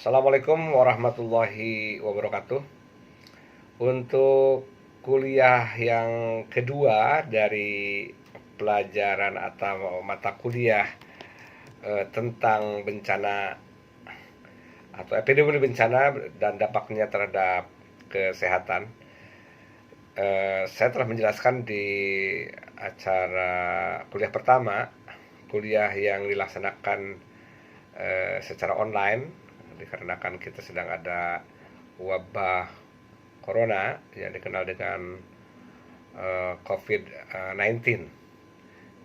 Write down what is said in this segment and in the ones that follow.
Assalamualaikum warahmatullahi wabarakatuh. Untuk kuliah yang kedua dari pelajaran atau mata kuliah tentang bencana atau epidemi bencana dan dampaknya terhadap kesehatan, saya telah menjelaskan di acara kuliah pertama, kuliah yang dilaksanakan secara online dikarenakan kita sedang ada wabah corona yang dikenal dengan COVID-19.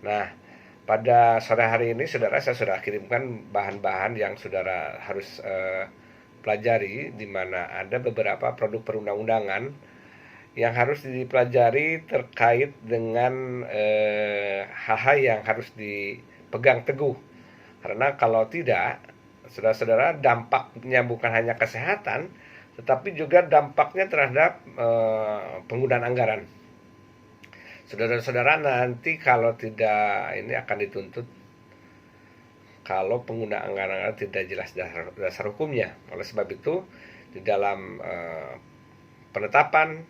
Nah, pada sore hari ini saudara, saya sudah kirimkan bahan-bahan yang saudara harus pelajari, di mana ada beberapa produk perundang-undangan yang harus dipelajari terkait dengan hal-hal yang harus dipegang teguh. Karena kalau tidak, saudara-saudara, dampaknya bukan hanya kesehatan, tetapi juga dampaknya terhadap penggunaan anggaran. Saudara-saudara, nanti kalau tidak, ini akan dituntut kalau penggunaan anggaran tidak jelas dasar hukumnya. Oleh sebab itu, di dalam penetapan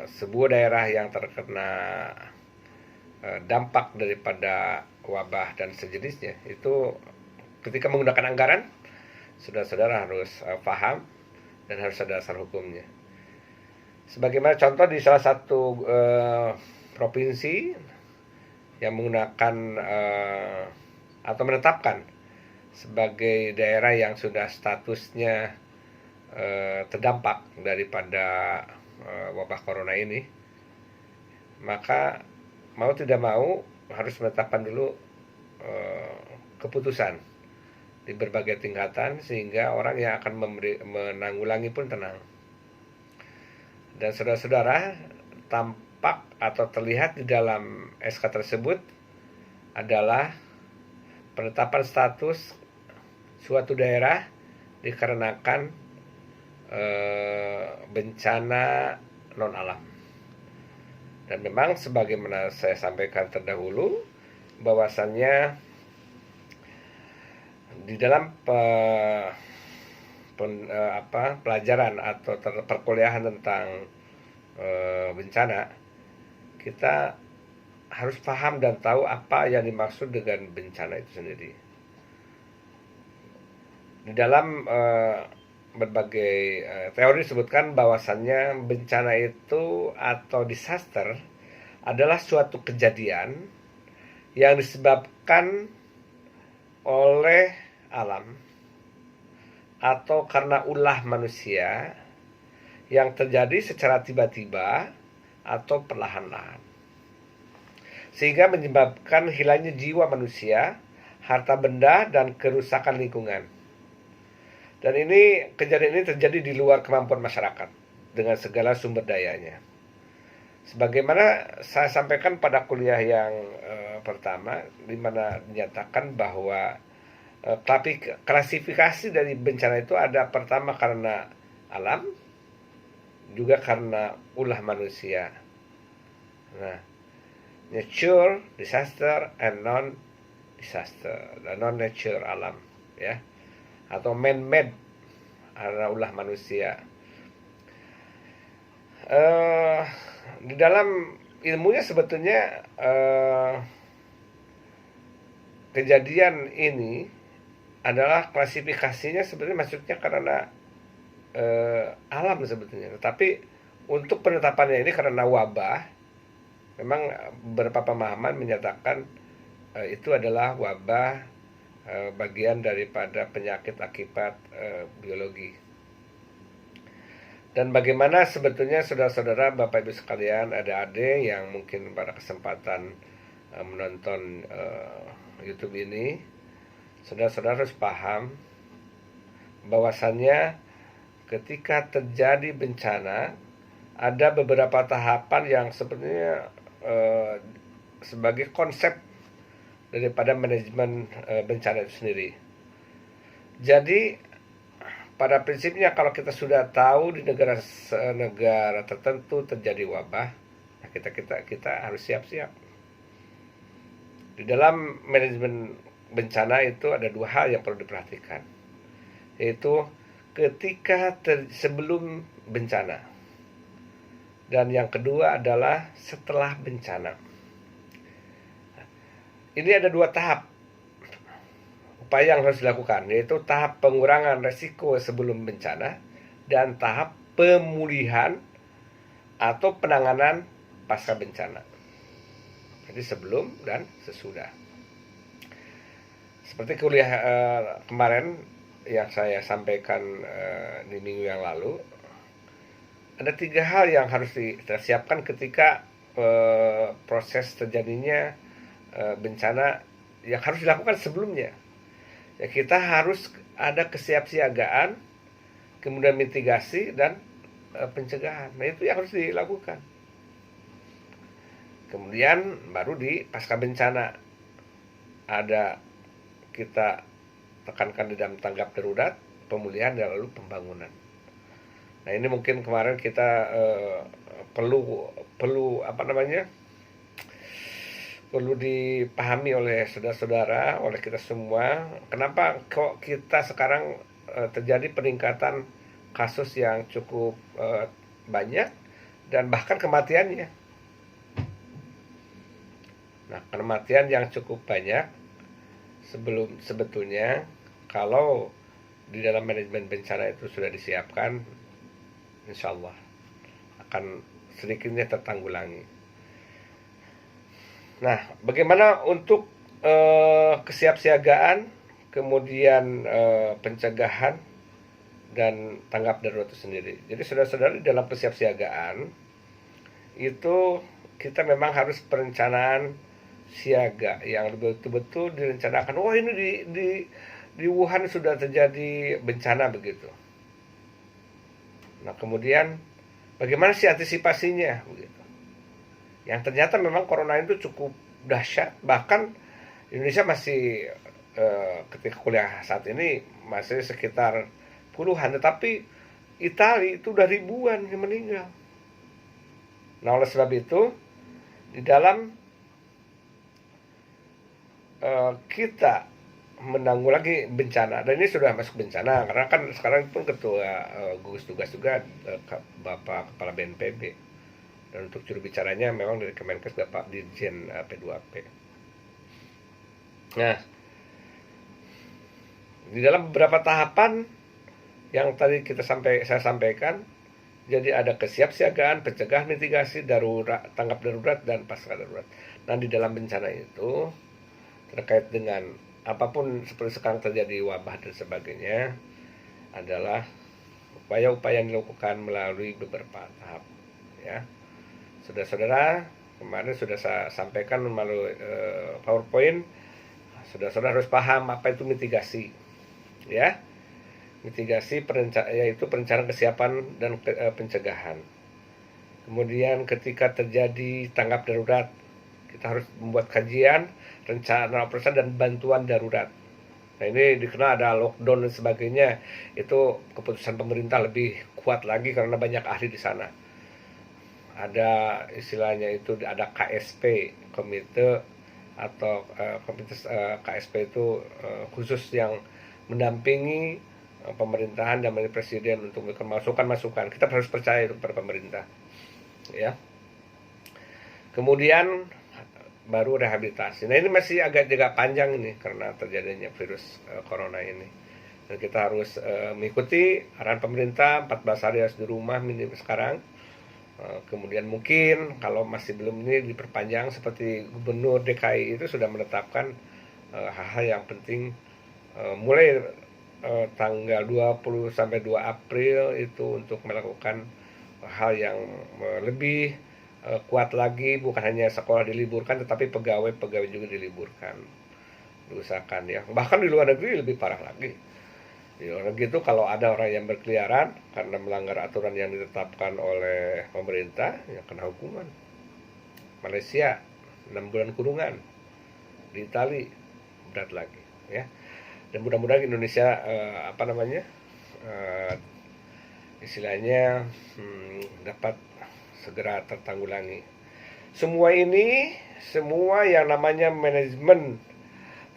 sebuah daerah yang terkena dampak daripada wabah dan sejenisnya, itu ketika menggunakan anggaran, saudara-saudara harus paham dan harus ada dasar hukumnya. Sebagaimana contoh di salah satu provinsi yang menggunakan atau menetapkan sebagai daerah yang sudah statusnya terdampak daripada wabah corona ini, maka mau tidak mau harus menetapkan dulu keputusan di berbagai tingkatan sehingga orang yang akan menanggulangi pun tenang. Dan saudara-saudara, tampak atau terlihat di dalam SK tersebut adalah penetapan status suatu daerah dikarenakan bencana non alam. Dan memang sebagaimana saya sampaikan terdahulu, bahwasannya di dalam pelajaran atau perkuliahan tentang bencana, kita harus paham dan tahu apa yang dimaksud dengan bencana itu sendiri. Di dalam berbagai teori disebutkan bahwasannya bencana itu atau disaster adalah suatu kejadian yang disebabkan oleh alam atau karena ulah manusia yang terjadi secara tiba-tiba atau perlahan-lahan, sehingga menyebabkan hilangnya jiwa manusia, harta benda, dan kerusakan lingkungan. Dan kejadian ini terjadi di luar kemampuan masyarakat dengan segala sumber dayanya. Sebagaimana saya sampaikan pada kuliah yang pertama, di mana dinyatakan bahwa klasifikasi dari bencana itu ada pertama karena alam, juga karena ulah manusia. Nah, nature, disaster, and non-disaster, dan non-nature, alam, ya, atau man-made, karena ulah manusia. Di dalam ilmunya sebetulnya kejadian ini adalah klasifikasinya sebetulnya maksudnya karena alam sebetulnya, tetapi untuk penetapannya ini karena wabah, memang beberapa pemahaman menyatakan itu adalah wabah, bagian daripada penyakit akibat biologi. Dan bagaimana sebetulnya saudara-saudara, Bapak Ibu sekalian, adik-adik yang mungkin pada kesempatan menonton YouTube ini, saudara-saudara harus paham bahwasannya ketika terjadi bencana, ada beberapa tahapan yang sebenarnya sebagai konsep daripada manajemen bencana itu sendiri. Jadi pada prinsipnya kalau kita sudah tahu di negara tertentu terjadi wabah, kita harus siap-siap. Di dalam manajemen bencana itu ada dua hal yang perlu diperhatikan. yaitu ketika sebelum bencana. Dan yang kedua adalah setelah bencana. Ini ada 2 tahap upaya yang harus dilakukan, yaitu tahap pengurangan resiko sebelum bencana dan tahap pemulihan atau penanganan pasca bencana. Jadi sebelum dan sesudah. Seperti kuliah kemarin yang saya sampaikan di minggu yang lalu, ada 3 hal yang harus disiapkan ketika proses terjadinya bencana yang harus dilakukan sebelumnya. Ya, kita harus ada kesiapsiagaan, kemudian mitigasi dan pencegahan. Nah, itu yang harus dilakukan. Kemudian baru di pasca bencana ada kita tekankan di dalam tanggap darurat, pemulihan dan lalu pembangunan. Nah, ini mungkin kemarin kita perlu dipahami oleh saudara-saudara, oleh kita semua. Kenapa kok kita sekarang terjadi peningkatan kasus yang cukup banyak dan bahkan kematiannya. Nah, kematian yang cukup banyak sebetulnya kalau di dalam manajemen bencana itu sudah disiapkan, insya Allah akan sedikitnya tertanggulangi. Nah, bagaimana untuk kesiapsiagaan, kemudian pencegahan dan tanggap darurat itu sendiri. Jadi saudara-saudara, dalam kesiapsiagaan itu kita memang harus perencanaan siaga yang betul-betul direncanakan. Oh, ini di Wuhan sudah terjadi bencana begitu. Nah, kemudian bagaimana sih antisipasinya begitu? Yang ternyata memang corona itu cukup dahsyat, bahkan Indonesia masih ketika kuliah saat ini masih sekitar puluhan, tetapi Italia itu udah ribuan yang meninggal. Nah, oleh sebab itu di dalam kita menanggulangi bencana, dan ini sudah masuk bencana karena kan sekarang pun ketua gugus tugas juga Bapak Kepala BNPB, dan untuk juru bicaranya memang dari Kemenkes Bapak Dirjen P2P. Nah, di dalam beberapa tahapan yang tadi saya sampaikan, jadi ada kesiapsiagaan, pencegahan, mitigasi, darurat, tanggap darurat, dan pasca darurat. Nah, di dalam bencana itu terkait dengan apapun seperti sekarang terjadi wabah dan sebagainya adalah upaya-upaya yang dilakukan melalui beberapa tahap, ya. Saudara-saudara, kemarin sudah saya sampaikan melalui PowerPoint. Saudara-saudara harus paham apa itu mitigasi, ya. Mitigasi yaitu perencanaan kesiapan dan pencegahan. Kemudian ketika terjadi tanggap darurat, kita harus membuat kajian, rencana operasi dan bantuan darurat. Nah, ini dikenal ada lockdown dan sebagainya. Itu keputusan pemerintah lebih kuat lagi karena banyak ahli di sana. Ada istilahnya itu ada KSP, komite atau komite KSP itu khusus yang mendampingi pemerintahan dan presiden untuk memberikan masukan-masukan. Kita harus percaya kepada pemerintah, ya. Kemudian baru rehabilitasi. Nah, ini masih agak panjang ini karena terjadinya virus corona ini. Dan kita harus mengikuti arahan pemerintah 14 hari harus di rumah minimal sekarang. Kemudian mungkin kalau masih belum ini diperpanjang, seperti Gubernur DKI itu sudah menetapkan hal-hal yang penting mulai tanggal 20 sampai 2 April itu untuk melakukan hal yang lebih kuat lagi, bukan hanya sekolah diliburkan tetapi pegawai juga diliburkan, diusahakan, ya. Bahkan di luar negeri lebih parah lagi. Di luar negeri itu kalau ada orang yang berkeliaran karena melanggar aturan yang ditetapkan oleh pemerintah, ya kena hukuman. Malaysia 6 bulan kurungan, di Italia berat lagi, ya. Dan mudah-mudahan Indonesia istilahnya dapat segera tertanggulangi. Semua yang namanya manajemen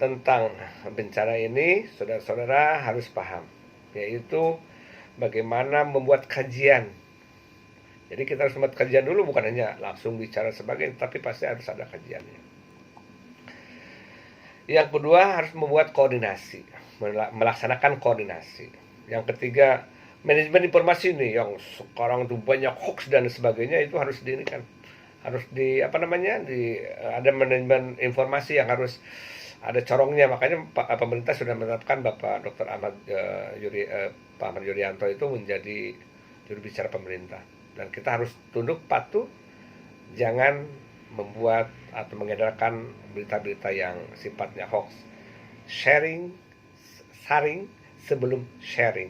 tentang bencana ini, saudara-saudara harus paham. yaitu bagaimana membuat kajian. Jadi kita harus membuat kajian dulu, bukan hanya langsung bicara sebagainya, tapi pasti harus ada kajiannya. Yang kedua, harus membuat koordinasi, melaksanakan koordinasi. Yang ketiga, manajemen informasi nih yang sekarang tuh banyak hoax dan sebagainya, itu harus harus ada manajemen informasi yang harus ada corongnya. Makanya pemerintah sudah menetapkan Bapak Dr. Pak Ahmad Yuryanto itu menjadi juru bicara pemerintah, dan kita harus tunduk patuh, jangan membuat atau mengedarkan berita-berita yang sifatnya hoax. Saring sebelum sharing,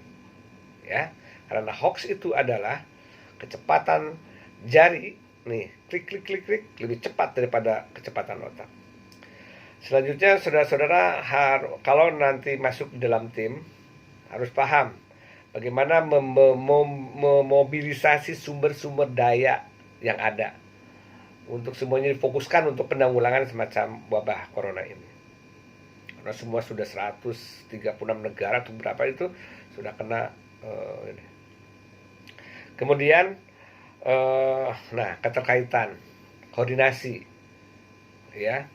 ya, karena hoax itu adalah kecepatan jari nih, klik lebih cepat daripada kecepatan otak. Selanjutnya, saudara-saudara, kalau nanti masuk di dalam tim, harus paham bagaimana memobilisasi sumber-sumber daya yang ada untuk semuanya difokuskan untuk penanggulangan semacam wabah corona ini. Karena semua sudah 136 negara atau berapa itu sudah kena ini. Kemudian keterkaitan, koordinasi, ya,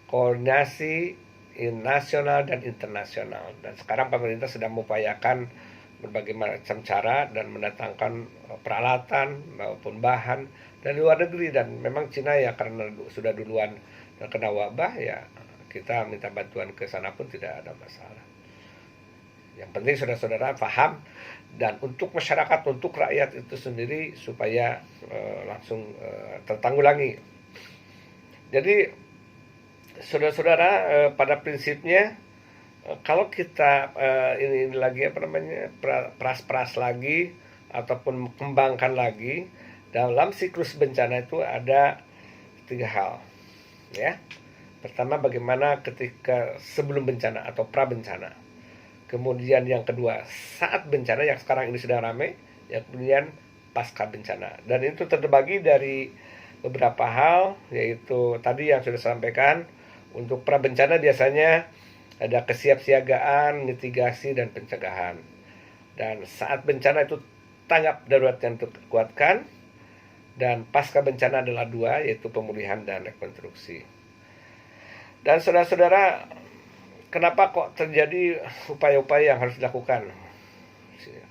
koordinasi nasional dan internasional. Dan sekarang pemerintah sedang mengupayakan berbagai macam cara dan mendatangkan peralatan maupun bahan dari luar negeri. Dan memang Cina ya, karena sudah duluan terkena wabah, ya kita minta bantuan ke sana pun tidak ada masalah. Yang penting saudara-saudara paham, dan untuk masyarakat, untuk rakyat itu sendiri supaya langsung tertanggulangi. Jadi saudara-saudara, pada prinsipnya kalau kita ini lagi peras lagi ataupun kembangkan lagi, dalam siklus bencana itu ada 3 hal, ya. Pertama, bagaimana ketika sebelum bencana atau pra bencana. Kemudian yang kedua, saat bencana yang sekarang ini sedang ramai. Yang kemudian pasca bencana. Dan itu terbagi dari beberapa hal, yaitu tadi yang sudah sampaikan. Untuk pra bencana biasanya ada kesiapsiagaan, mitigasi, dan pencegahan. Dan saat bencana itu tanggap darurat yang dikuatkan. Dan pasca bencana adalah 2, yaitu pemulihan dan rekonstruksi. Dan saudara-saudara, kenapa kok terjadi upaya-upaya yang harus dilakukan?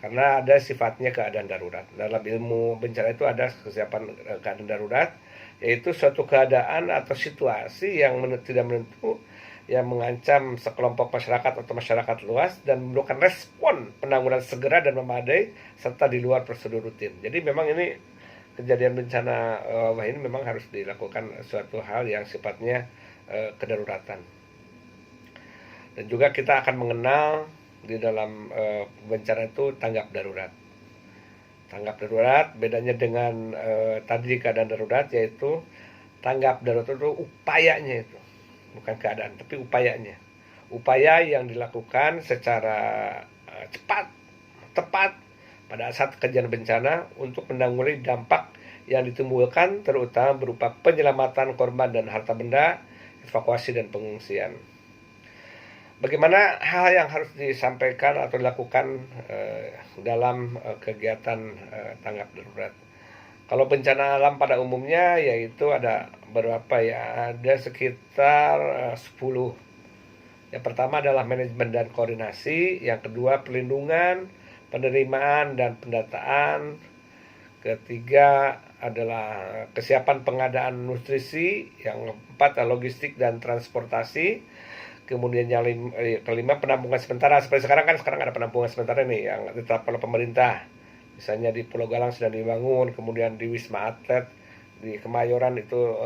Karena ada sifatnya keadaan darurat. Dalam ilmu bencana itu ada kesiapan keadaan darurat, yaitu suatu keadaan atau situasi yang tidak menentu, yang mengancam sekelompok masyarakat atau masyarakat luas dan memerlukan respon penanggulangan segera dan memadai serta di luar prosedur rutin. Jadi memang ini kejadian bencana wabah ini memang harus dilakukan suatu hal yang sifatnya kedaruratan. Dan juga kita akan mengenal di dalam bencana itu tanggap darurat. Tanggap darurat bedanya dengan tadi keadaan darurat, yaitu tanggap darurat itu upayanya, itu bukan keadaan tapi upayanya. Upaya yang dilakukan secara cepat, tepat pada saat kejadian bencana untuk menanggulangi dampak yang ditimbulkan, terutama berupa penyelamatan korban dan harta benda, evakuasi dan pengungsian. Bagaimana hal yang harus disampaikan atau dilakukan dalam kegiatan tanggap darurat? Kalau bencana alam pada umumnya, yaitu ada berapa ya? Ada sekitar 10. Yang pertama adalah manajemen dan koordinasi. Yang kedua perlindungan, penerimaan dan pendataan. Ketiga adalah kesiapan pengadaan nutrisi. Yang keempat adalah logistik dan transportasi. Kemudian yang kelima penampungan sementara. Seperti sekarang ada penampungan sementara nih yang ditetapkan oleh pemerintah. Misalnya di Pulau Galang sedang dibangun, kemudian di Wisma Atlet di Kemayoran itu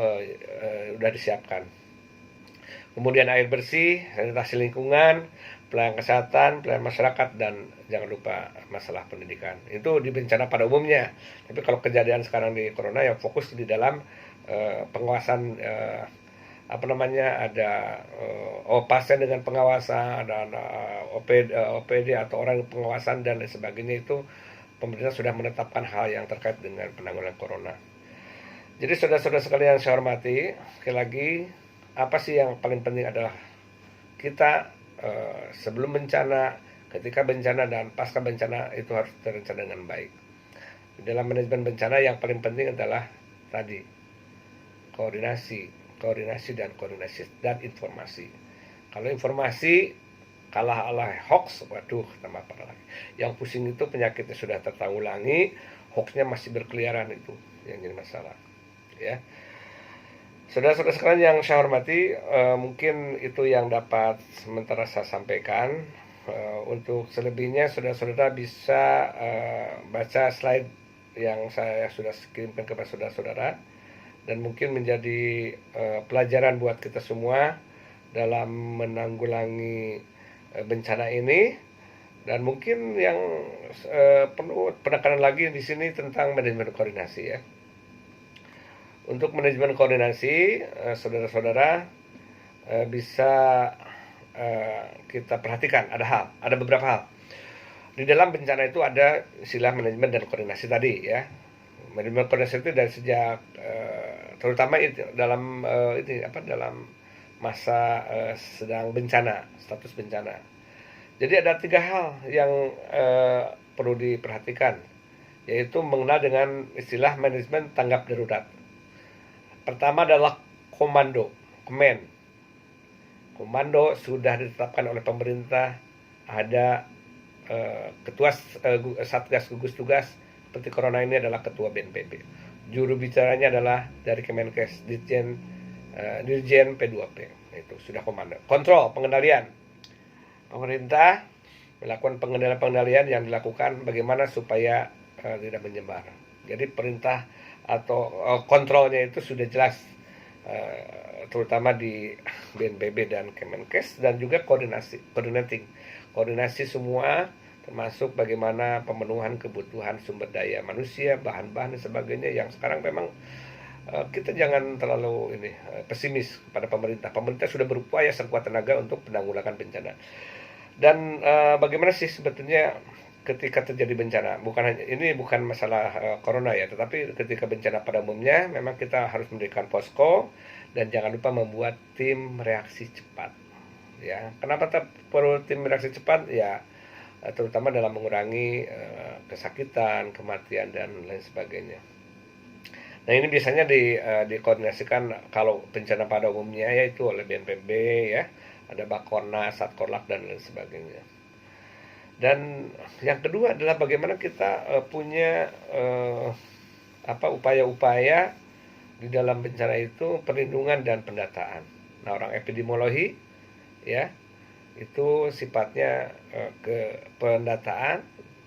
sudah disiapkan. Kemudian air bersih, sanitasi lingkungan, pelayanan kesehatan, pelayanan masyarakat, dan jangan lupa masalah pendidikan. Itu di bencana pada umumnya. Tapi kalau kejadian sekarang di corona, yang fokus di dalam pengawasan ada pasien dengan pengawasan, ada OPD atau orang pengawasan dan lain sebagainya. Itu pemerintah sudah menetapkan hal yang terkait dengan penanggulangan corona. Jadi saudara-saudara sekalian saya hormati, sekali lagi, apa sih yang paling penting adalah kita sebelum bencana, Ketika bencana dan pasca bencana itu harus terencana dengan baik. Dalam manajemen bencana yang paling penting adalah tadi koordinasi dan informasi. Kalau informasi kalah oleh hoax, waduh tambah parah lagi. Yang pusing itu penyakitnya sudah tertanggulangi, hoaxnya masih berkeliaran, itu yang jadi masalah. Ya, saudara-saudara sekalian yang saya hormati, mungkin itu yang dapat sementara saya sampaikan. Untuk selebihnya saudara-saudara bisa baca slide yang saya sudah kirimkan kepada saudara-saudara, dan mungkin menjadi pelajaran buat kita semua dalam menanggulangi bencana ini. Dan mungkin yang perlu penekanan lagi di sini tentang manajemen koordinasi ya. Untuk manajemen koordinasi, saudara-saudara bisa kita perhatikan ada beberapa hal. Di dalam bencana itu ada istilah manajemen dan koordinasi tadi ya. Manajemen koordinasi itu dari sejak terutama itu dalam dalam masa sedang bencana, status bencana. Jadi ada 3 hal yang perlu diperhatikan, yaitu mengenal dengan istilah manajemen tanggap darurat. Pertama adalah komando. Komando sudah ditetapkan oleh pemerintah, ada ketua Satgas Gugus Tugas seperti corona ini adalah ketua BNPB. Juru bicaranya adalah dari Kemenkes, Dirjen P2P. Itu sudah komando. Kontrol, pengendalian. Pemerintah melakukan pengendalian yang dilakukan bagaimana supaya tidak menyebar. Jadi perintah atau kontrolnya itu sudah jelas, terutama di BNPB dan Kemenkes, dan juga koordinasi semua, termasuk bagaimana pemenuhan kebutuhan sumber daya manusia, bahan-bahan dan sebagainya, yang sekarang memang kita jangan terlalu pesimis kepada pemerintah. Pemerintah sudah berupaya sekuat tenaga untuk penanggulangan bencana. Dan bagaimana sih sebetulnya ketika terjadi bencana? Bukan masalah corona ya, tetapi ketika bencana pada umumnya memang kita harus mendirikan posko dan jangan lupa membuat tim reaksi cepat. Ya, kenapa perlu tim reaksi cepat? Ya, terutama dalam mengurangi kesakitan, kematian dan lain sebagainya. Nah, ini biasanya dikoordinasikan kalau bencana pada umumnya yaitu oleh BNPB ya, ada Bakornas, Satkorlak dan lain sebagainya. Dan yang kedua adalah bagaimana kita punya upaya-upaya di dalam bencana itu, perlindungan dan pendataan. Nah, orang epidemiologi ya itu sifatnya ke pendataan,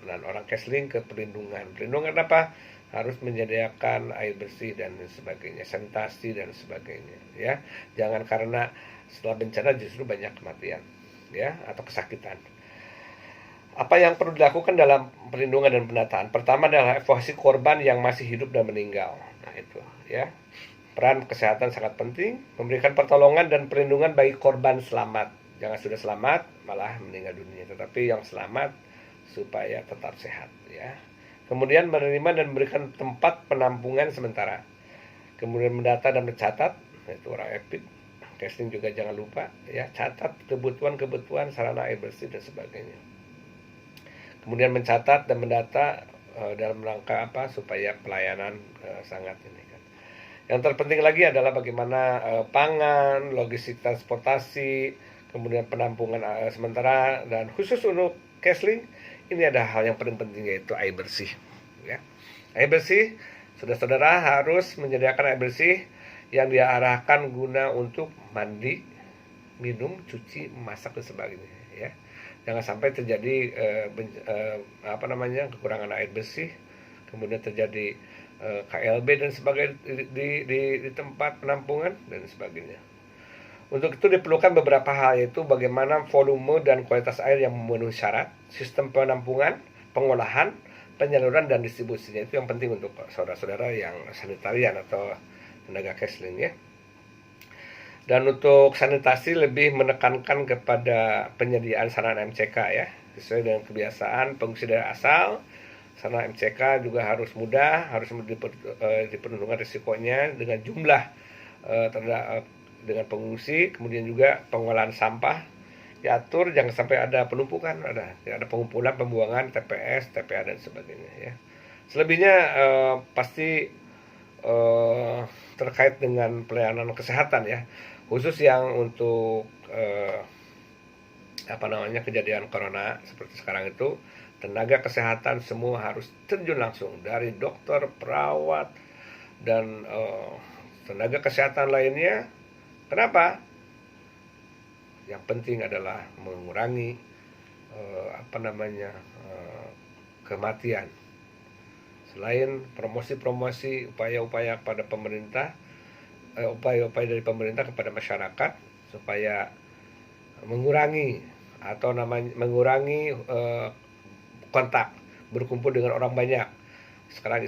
dan orang Kesling ke perlindungan. Perlindungan apa? Harus menyediakan air bersih dan sebagainya, sanitasi dan sebagainya ya. Jangan karena setelah bencana justru banyak kematian ya atau kesakitan. Apa yang perlu dilakukan dalam perlindungan dan pendataan? Pertama adalah evakuasi korban yang masih hidup dan meninggal. Nah, itu ya. Peran kesehatan sangat penting, memberikan pertolongan dan perlindungan bagi korban selamat. Jangan sudah selamat malah meninggal dunia, tetapi yang selamat supaya tetap sehat ya. Kemudian menerima dan memberikan tempat penampungan sementara. Kemudian mendata dan mencatat, itu orang EPID. Casting juga jangan lupa ya, catat kebutuhan sarana air bersih dan sebagainya. Kemudian mencatat dan mendata dalam rangka apa? Supaya pelayanan sangat ini kan. Yang terpenting lagi adalah bagaimana pangan, logistik transportasi, kemudian penampungan sementara, dan khusus untuk Kesling ini ada hal yang paling penting, yaitu air bersih ya. Air bersih, saudara-saudara harus menyediakan air bersih yang diarahkan guna untuk mandi, minum, cuci, masak dan sebagainya ya. Jangan sampai terjadi kekurangan air bersih, kemudian terjadi KLB dan sebagainya di tempat penampungan dan sebagainya. Untuk itu diperlukan beberapa hal, yaitu bagaimana volume dan kualitas air yang memenuhi syarat, sistem penampungan, pengolahan, penyaluran dan distribusinya. Itu yang penting untuk saudara-saudara yang sanitarian atau tenaga Kesling ya. Dan untuk sanitasi lebih menekankan kepada penyediaan sarana MCK ya, sesuai dengan kebiasaan pengungsi daerah asal. Sarana MCK juga harus mudah, harus diperhitungkan risikonya dengan jumlah dengan pengungsi, kemudian juga pengolahan sampah diatur, jangan sampai ada penumpukan, ada pengumpulan, pembuangan TPS, TPA dan sebagainya ya. Selebihnya pasti terkait dengan pelayanan kesehatan ya, khusus yang untuk kejadian corona seperti sekarang itu, tenaga kesehatan semua harus terjun langsung, dari dokter, perawat, dan tenaga kesehatan lainnya. Kenapa? Yang penting adalah mengurangi kematian. Selain promosi-promosi upaya-upaya pada pemerintah, upaya-upaya dari pemerintah kepada masyarakat supaya mengurangi mengurangi kontak, berkumpul dengan orang banyak. Sekarang